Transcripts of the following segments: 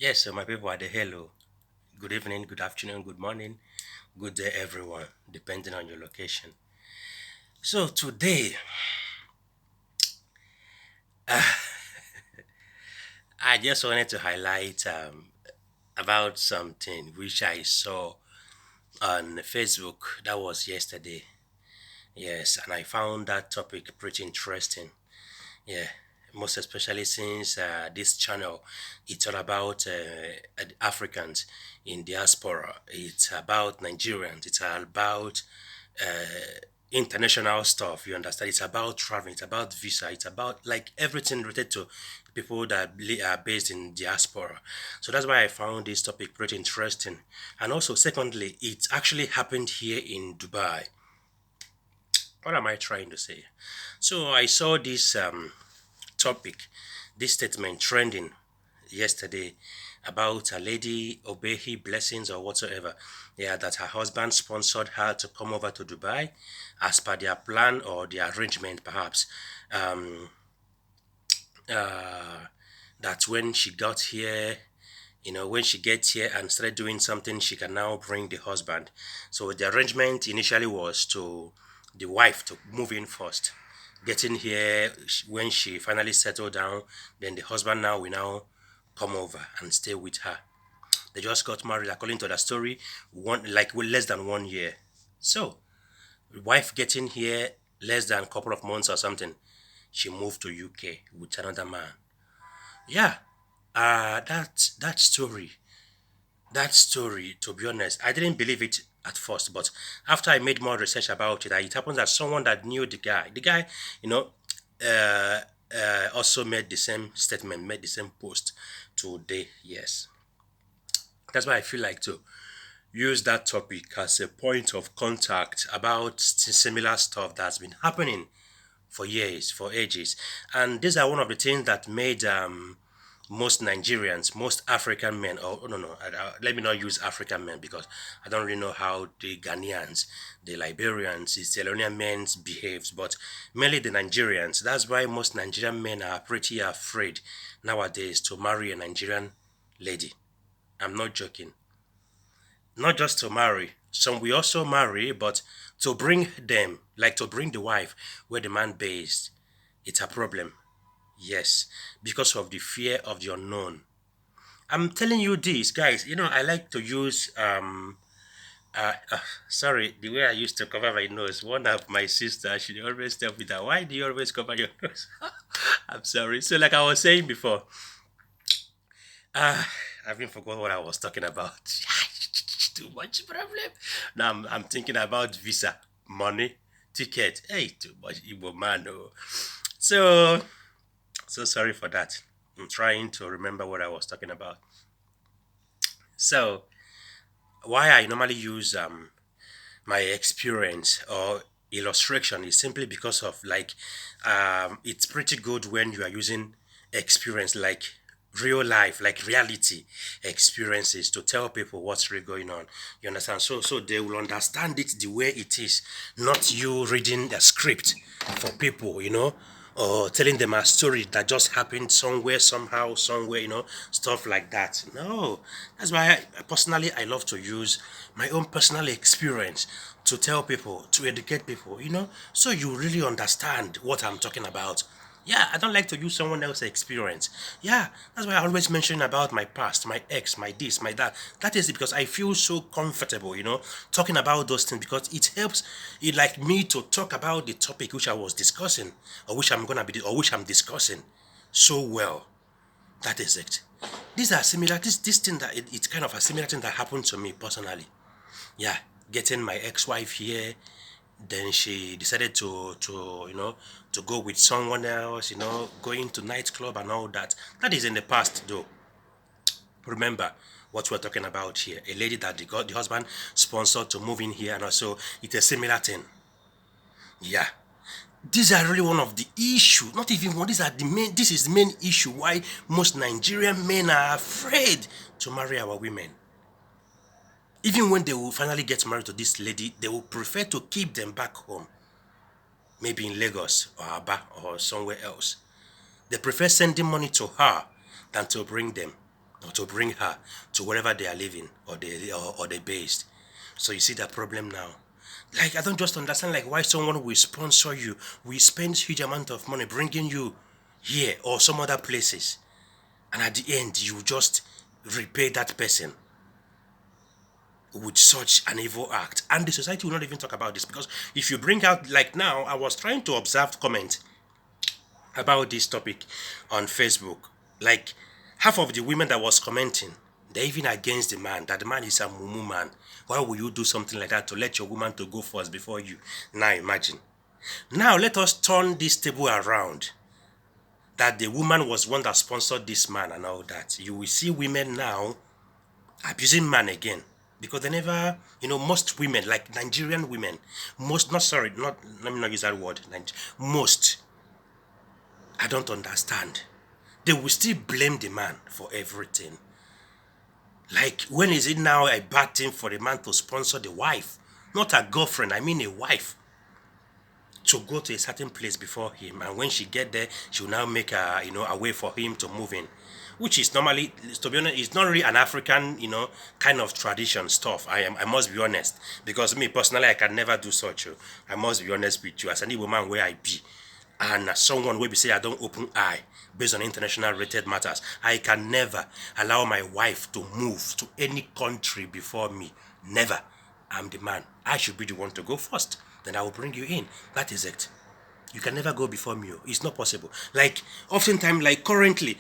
Yes, so my people are the hello. Good evening, good afternoon, good morning, good day, everyone, depending on your location. So today, I just wanted to highlight about something which I saw on Facebook. That was yesterday. Yes, and I found that topic pretty interesting. Yeah, most especially since this channel, it's all about Africans in diaspora. It's about Nigerians. It's about international stuff. You understand? It's about traveling. It's about visa. It's about like everything related to people that are based in diaspora. So that's why I found this topic pretty interesting. And also, secondly, it actually happened here in Dubai. What am I trying to say? So I saw this topic, this statement trending yesterday about a lady Obehi Blessings or whatsoever. Yeah, that her husband sponsored her to come over to Dubai as per their plan or their arrangement, perhaps. Um, uh, that when she got here, when she gets here and started doing something, she can now bring the husband. So the arrangement initially was to the wife to move in first, getting here when she finally settled down. Then the husband now will now come over and stay with her. They just got married, according to the story, less than 1 year. So wife getting here less than a couple of months or something, she moved to UK with another man. Yeah, that story, to be honest, I didn't believe it at first, but after I made more research about it, it happens that someone that knew the guy, you know, uh, also made the same statement, made the same post today. Yes, that's why I feel like to use that topic as a point of contact about similar stuff that's been happening for years, for ages. And these are one of the things that made most Nigerians, most African men, or oh, no, no, let me not use African men because I don't really know how the Ghanaians, the Liberians, the Sierra Leonean men behaves, but mainly the Nigerians. That's why most Nigerian men are pretty afraid nowadays to marry a Nigerian lady. I'm not joking. Not just to marry. Some we also marry, but to bring them, like to bring the wife where the man based, it's a problem. Yes, because of the fear of the unknown. I'm telling you this, guys. I like to use sorry, the way I used to cover my nose. One of my sisters, she always tell me that. Why do you always cover your nose? I'm sorry. So, like I was saying before, I even forgot what I was talking about. Too much problem. Now I'm thinking about visa, money, ticket. Hey, too much Igbo man. Oh. So so sorry for that. I'm trying to remember what I was talking about. So why I normally use my experience or illustration is simply because of like it's pretty good when you are using experience like real life like reality experiences to tell people what's really going on. You understand? So they will understand it the way it is, not you reading a script for people, or telling them a story that just happened somewhere, somehow, somewhere, stuff like that. No, that's why personally I love to use my own personal experience to tell people, to educate people, so you really understand what I'm talking about. Yeah, I don't like to use someone else's experience. Yeah, that's why I always mention about my past, my ex, my this, my that. That is because I feel so comfortable, talking about those things because it helps it like me to talk about the topic which I was discussing or which I'm gonna be or which I'm discussing so well. That is it. These are similar. This thing that it's kind of a similar thing that happened to me personally. Yeah, getting my ex-wife here, then she decided to to go with someone else, going to nightclub and all that. That is in the past though. Remember what we're talking about here. A lady that the husband sponsored to move in here, and also it's a similar thing. Yeah. These are really one of the issue. Not even one. This is the main issue why most Nigerian men are afraid to marry our women. Even when they will finally get married to this lady, they will prefer to keep them back home, maybe in Lagos or Aba or somewhere else. They prefer sending money to her than to bring them. or to bring her to wherever they are living or they based. So you see that problem now. Like, I don't just understand like why someone will sponsor you, we spend huge amount of money bringing you here or some other places, and at the end you just repay that person with such an evil act. And the society will not even talk about this, because if you bring out, like now, I was trying to observe comment about this topic on Facebook. Like, half of the women that was commenting, they're even against the man, that the man is a mumu man. Why would you do something like that to let your woman to go first before you? Now imagine. Now let us turn this table around. That the woman was one that sponsored this man and all that. You will see women now abusing man again. Because they never, most women, like Nigerian women, most, not sorry, not, let me not use that word, most, I don't understand. They will still blame the man for everything. Like, when is it now a bad thing for a man to sponsor the wife? Not a girlfriend, I mean a wife. To go to a certain place before him, and when she get there, she will now make a way for him to move in. Which is normally, to be honest, it's not really an African, kind of tradition stuff. I must be honest. Because me personally, I can never do such. I must be honest with you. As any woman where I be, and as someone will be say I don't open eye based on international rated matters, I can never allow my wife to move to any country before me. Never. I'm the man. I should be the one to go first. Then I will bring you in. That is it. You can never go before me. It's not possible. Like, oftentimes, like currently,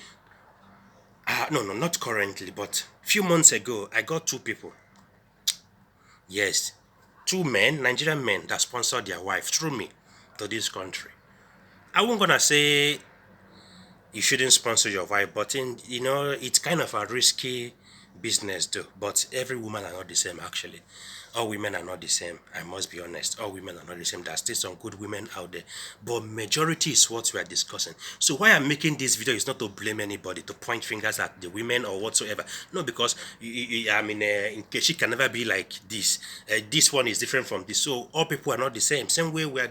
no, not currently, but few months ago, I got two people. Yes, two men, Nigerian men, that sponsored their wife through me to this country. I won't gonna say you shouldn't sponsor your wife, but it's kind of a risky business though. But every woman are not the same actually. All women are not the same. I must be honest. All women are not the same. There's still some good women out there. But majority is what we are discussing. So why I'm making this video is not to blame anybody, to point fingers at the women or whatsoever. No, because I mean, in case she can never be like this. This one is different from this. So all people are not the same. Same way we are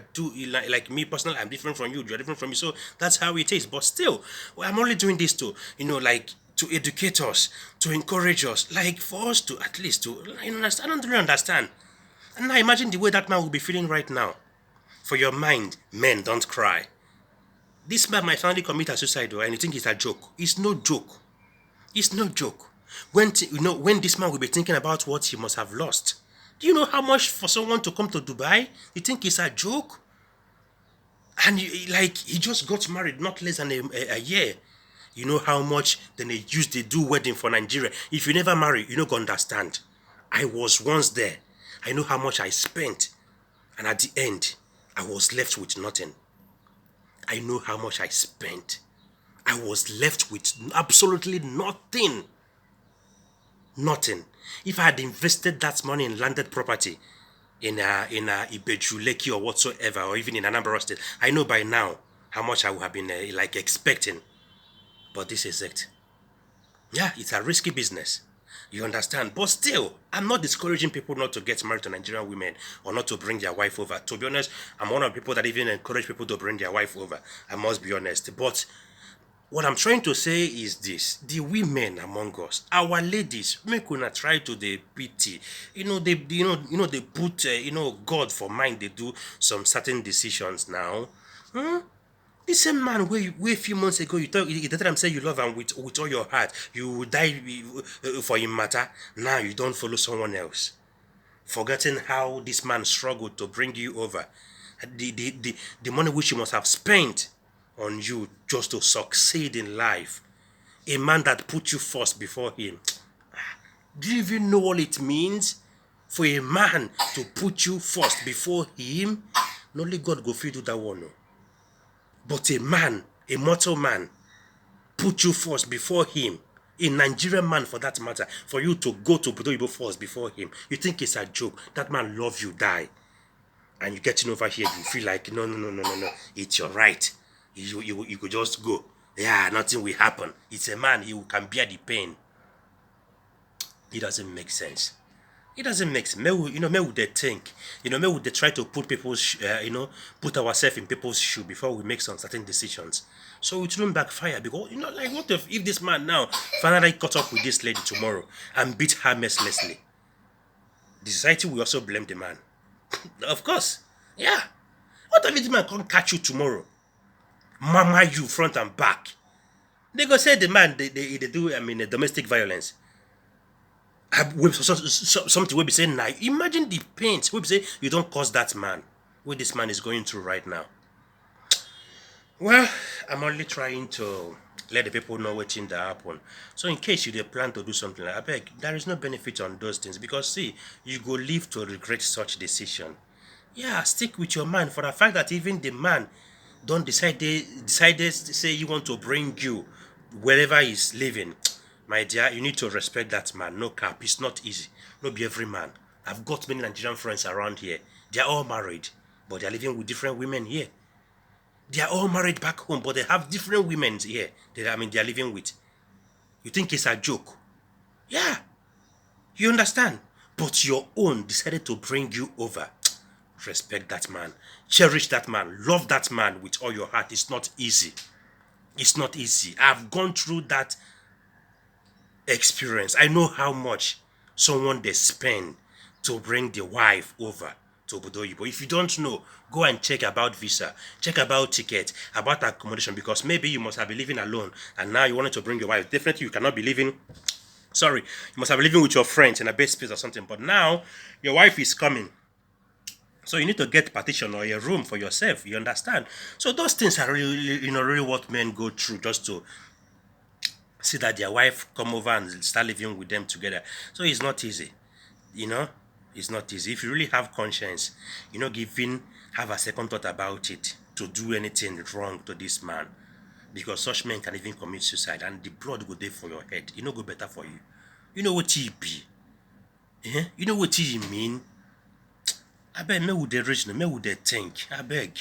like me personally, I'm different from you. You're different from me. So that's how it is. But still, well, I'm only doing this to, like, to educate us, to encourage us, like for us to at least to understand. I don't really understand. And now imagine the way that man will be feeling right now. For your mind, men don't cry. This man might finally commit a suicide, and you think it's a joke. It's no joke. It's no joke. When this man will be thinking about what he must have lost. Do you know how much for someone to come to Dubai? You think it's a joke? And he just got married not less than a year. You know how much then they do wedding for Nigeria. If you never marry, you don't understand. I was once there. I know how much I spent. And at the end, I was left with nothing. I know how much I spent. I was left with absolutely nothing. Nothing. If I had invested that money in landed property, in Ibeju, Lekki or whatsoever, or even in Anambra State, I know by now how much I would have been expecting. But this is it. Yeah, it's a risky business. You understand? But still, I'm not discouraging people not to get married to Nigerian women or not to bring their wife over. To be honest, I'm one of the people that even encourage people to bring their wife over. I must be honest. But what I'm trying to say is this: the women among us, our ladies, make una try to the pity. They put God for mind. They do some certain decisions now. The same man where a few months ago you told him say you love him with all your heart, you will die for him matter. Now you don't follow someone else, forgetting how this man struggled to bring you over, the money which he must have spent on you just to succeed in life. A man that put you first before him. Do you even know what it means for a man to put you first before him? Not only God go fit do that one. No. But a man, a mortal man, put you first before him. A Nigerian man, for that matter, for you to go to Budo first before him. You think it's a joke. That man love you, die. And you getting over here, you feel like, no. It's your right. You could just go. Yeah, nothing will happen. It's a man, he can bear the pain. It doesn't make sense. It doesn't make sense. May would they think, may would they try to put put ourselves in people's shoe before we make some certain decisions. So it won't backfire because like what if this man now finally caught up with this lady tomorrow and beat her mercilessly? The society will also blame the man. Of course, yeah. What if this man can't catch you tomorrow, mama you front and back? They go say the man they do domestic violence. Something will be saying now. Imagine the pains. We be say you don't cause that man. What this man is going through right now. Well, I'm only trying to let the people know what thing that happen. So in case you dey plan to do something like I beg, there is no benefit on those things because see, you go live to regret such decision. Yeah, stick with your man for the fact that even the man don't decided say you want to bring you wherever he's living. My dear, you need to respect that man. No cap, it's not easy. No be every man. I've got many Nigerian friends around here. They are all married, but they're living with different women here. They are all married back home, but they have different women here. They are living with. You think it's a joke? Yeah, you understand. But your own decided to bring you over. Respect that man. Cherish that man. Love that man with all your heart. It's not easy. It's not easy. I've gone through that experience. I know how much someone they spend to bring the wife over to Obodoyibo. If you don't know, go and check about visa, check about ticket, about accommodation, because maybe you must have been living alone and now you wanted to bring your wife. Definitely you cannot be living, sorry, you must have been living with your friends in a bed space or something, but now your wife is coming. So you need to get partition or a room for yourself, you understand? So those things are really, really what men go through just to see that their wife come over and start living with them together. So it's not easy, you know. It's not easy. If you really have conscience, giving have a second thought about it to do anything wrong to this man, because such men can even commit suicide and the blood go there for your head. Go better for you. You know what he be? You know what he mean? I beg me would they reach me would they think? I beg.